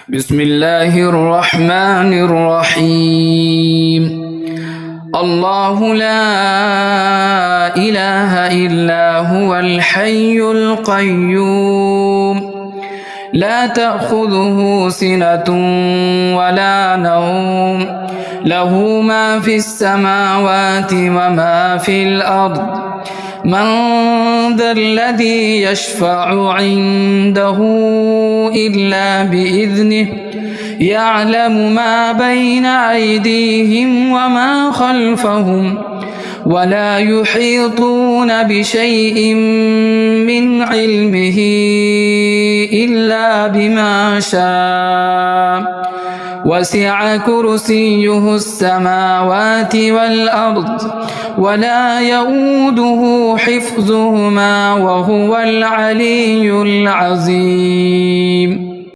بسم الله الرحمن الرحيم الله لا إله إلا هو الحي القيوم لا تأخذه سنة ولا نوم له ما في السماوات وما في الأرض من ذا الذي يشفع عنده إلا بإذنه يعلم ما بين أيديهم وما خلفهم ولا يحيطون بشيء من علمه إلا بما شاء وسع كرسيه السماوات والأرض ولا يؤوده حفظهما وهو العلي العظيم